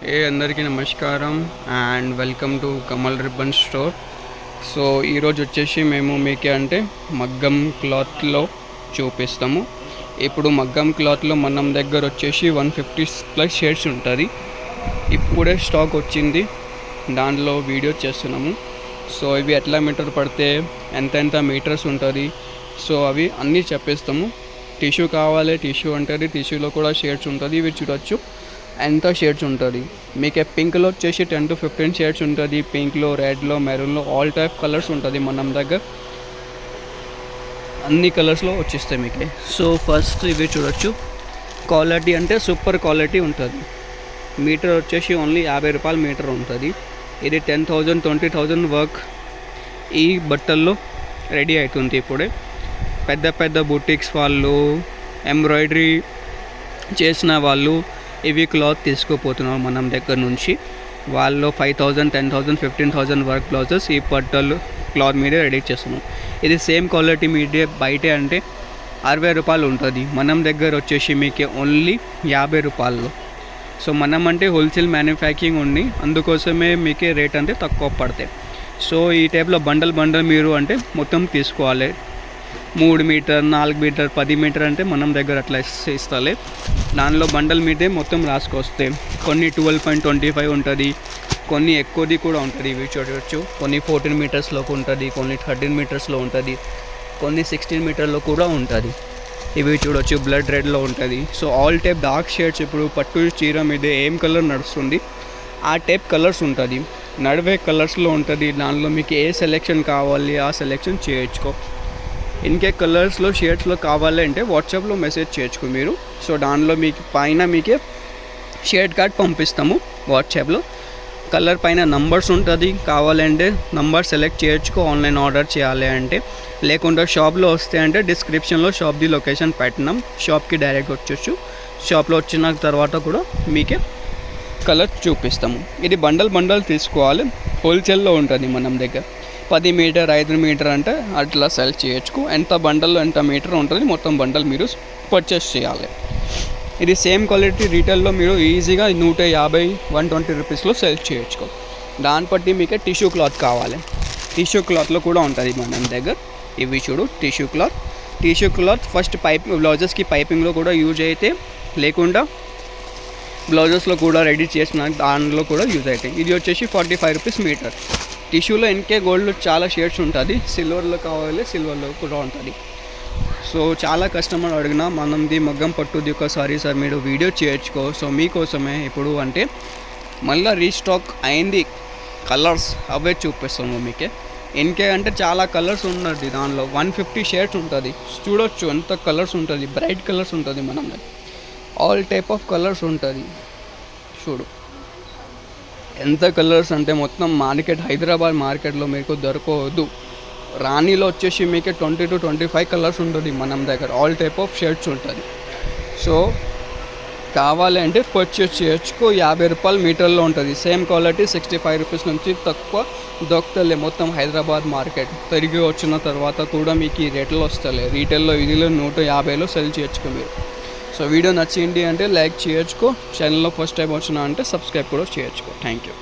అందరికీ నమస్కారం and welcome to Kamal ribbon store. So ఈరోజు వచ్చేసి మేము మీకు అంటే మగ్గం క్లాత్లో చూపిస్తాము. ఇప్పుడు మగ్గం క్లాత్లో మన దగ్గర వచ్చేసి 150+ షేడ్స్ ఉంటుంది. ఇప్పుడే స్టాక్ వచ్చింది, దాంట్లో వీడియో చేస్తున్నాము. సో ఇవి ఎట్లా మీటర్ పడితే ఎంత మీటర్స్ ఉంటుంది, సో అవి అన్నీ చెప్పేస్తాము. టిష్యూ కావాలి, టిష్యూ ఉంటుంది, టిష్యూలో కూడా షేడ్స్ ఉంటుంది. ఇవి చూడొచ్చు ఎంత షేడ్స్ ఉంటుంది. మీకు పింక్లో వచ్చేసి 10 to 15 షేడ్స్ ఉంటుంది. పింక్లో, రెడ్లో, మెరూన్లో ఆల్ టైప్ కలర్స్ ఉంటుంది మన దగ్గర. అన్ని కలర్స్లో వచ్చేస్తాయి మీకు. సో ఫస్ట్ ఇవి చూడొచ్చు, క్వాలిటీ అంటే సూపర్ క్వాలిటీ ఉంటుంది. మీటర్ వచ్చేసి ఓన్లీ 50 రూపాయలు మీటర్ ఉంటుంది. ఇది 10,000 20,000 వర్క్ ఈ బట్టల్లో రెడీ అవుతుంది. ఇప్పుడే పెద్ద పెద్ద బుటిక్స్ వాళ్ళు, ఎంబ్రాయిడరీ చేసిన వాళ్ళు ఇవి క్లాత్ తీసుకుపోతున్నారు మన దగ్గర నుంచి. వాళ్ళు 5,000 10,000 15,000 వర్క్ బ్లౌజెస్ ఈ బట్టలు క్లాత్ మీదే రెడీ చేస్తున్నాం. ఇది సేమ్ క్వాలిటీ మీదే బయట అంటే 60 రూపాయలు ఉంటుంది, మనం దగ్గర వచ్చేసి మీకు ఓన్లీ 50 రూపాయలు. సో మనం అంటే హోల్సేల్ మ్యానుఫ్యాక్చరింగ్ ఉంది, అందుకోసమే మీకే రేట్ అంటే తక్కువ పడతాయి. సో ఈ టైప్లో బండల్ మీరు అంటే మొత్తం తీసుకోవాలి. 3 మీటర్ 4 మీటర్ 10 మీటర్ అంటే మనం దగ్గర అట్లా ఇస్తాలే. దానిలో బండల్ మీదే మొత్తం రాసుకొస్తే కొన్ని 12.25 ఉంటుంది, కొన్ని ఎక్కువది కూడా ఉంటుంది. ఇవి చూడవచ్చు, కొన్ని 14 మీటర్స్లోకి ఉంటుంది, కొన్ని 13 మీటర్స్లో ఉంటుంది, కొన్ని 16 మీటర్లో కూడా ఉంటుంది. ఇవి చూడవచ్చు, బ్లడ్ రెడ్లో ఉంటుంది. So all type dark shades, ఇప్పుడు పట్టు చీర మీద ఏం కలర్ నడుస్తుంది ఆ టైప్ కలర్స్ ఉంటుంది, నడివే కలర్స్లో ఉంటుంది. దానిలో మీకు ఏ సెలెక్షన్ కావాలి ఆ సెలెక్షన్ చేయొచ్చుకో. ఇన్కే కలర్స్లో షేడ్స్లో కావాలంటే వాట్సాప్లో మెసేజ్ చేయొచ్చు మీరు. సో దానిలో మీకు పైన మీకే షేడ్ కార్డ్ పంపిస్తాము వాట్సాప్లో. కలర్ పైన నంబర్స్ ఉంటుంది, కావాలంటే నంబర్ సెలెక్ట్ చేయొచ్చుకో ఆన్లైన్ ఆర్డర్ చేయాలి అంటే. లేకుండా షాప్లో వస్తే అంటే డిస్క్రిప్షన్లో షాప్ది లొకేషన్ పెట్టినాం, షాప్కి డైరెక్ట్ వచ్చేచ్చు. షాప్లో వచ్చిన తర్వాత కూడా మీకే కలర్ చూపిస్తాము. ఇది బండల్ తీసుకోవాలి, హోల్సేల్లో ఉంటుంది మనం దగ్గర. 10 మీటర్ 5 మీటర్ అంటే అట్లా సెల్ చేయొచ్చు. ఎంత బండల్లో ఎంత మీటర్ ఉంటుంది మొత్తం బండల్ మీరు పర్చేస్ చేయాలి. ఇది సేమ్ క్వాలిటీ రీటైల్లో మీరు ఈజీగా 150 120 రూపీస్లో సెల్ చేయొచ్చు. దాన్ని బట్టి మీకు టిష్యూ క్లాత్ కావాలి, టిష్యూ క్లాత్లో కూడా ఉంటుంది మన దగ్గర. ఇవి చూడు, టిష్యూ క్లాత్ ఫస్ట్ బ్లౌజెస్కి పైపింగ్లో కూడా యూజ్ అయితే, లేకుండా బ్లౌజెస్లో కూడా రెడీ చేసిన దానిలో కూడా యూజ్ అవుతాయి. ఇది వచ్చేసి 45 రూపీస్ మీటర్. టిష్యూలో ఎన్కే గోల్డ్ చాలా షేడ్స్ ఉంటుంది, సిల్వర్లో కావాలి సిల్వర్లో కూడా ఉంటుంది. సో చాలా కస్టమర్ అడిగినా మనది మగ్గం పట్టుది ఒకసారి సార్ మీరు వీడియో చేయొచ్చుకో. సో మీకోసమే ఇప్పుడు అంటే మళ్ళీ రీస్టాక్ అయింది కలర్స్, అవే చూపిస్తాము మీకే. ఎన్కే అంటే చాలా కలర్స్ ఉంటుంది, దానిలో 150 షేడ్స్ ఉంటుంది. చూడొచ్చు ఎంత కలర్స్ ఉంటుంది, బ్రైట్ కలర్స్ ఉంటుంది మనం ఆల్ టైప్ ఆఫ్ కలర్స్ ఉంటుంది. చూడు ఎంత కలర్స్ అంటే మొత్తం మార్కెట్, హైదరాబాద్ మార్కెట్లో మీకు దొరకవద్దు. రాణిలో వచ్చేసి మీకు 20 to 25 కలర్స్ ఉంటుంది మన దగ్గర, ఆల్ టైప్ ఆఫ్ షర్ట్స్ ఉంటుంది. సో కావాలంటే పర్చేస్ చేయొచ్చుకో. 50 రూపాయలు మీటర్లో ఉంటుంది. సేమ్ క్వాలిటీ 65 రూపీస్ నుంచి తక్కువ దొరుకుతలే మొత్తం హైదరాబాద్ మార్కెట్. తిరిగి వచ్చిన తర్వాత కూడా మీకు ఈ రేట్లో వస్తలే. రీటైల్లో ఇదిలో 150లో సెల్ చేయొచ్చుకో మీరు. సో వీడియో నచ్చింది అంటే లైక్ చేయొచ్చుకో, ఛానల్లో ఫస్ట్ టైం వచ్చినా అంటే సబ్స్క్రైబ్ కూడా చేయొచ్చుకో. Thank you.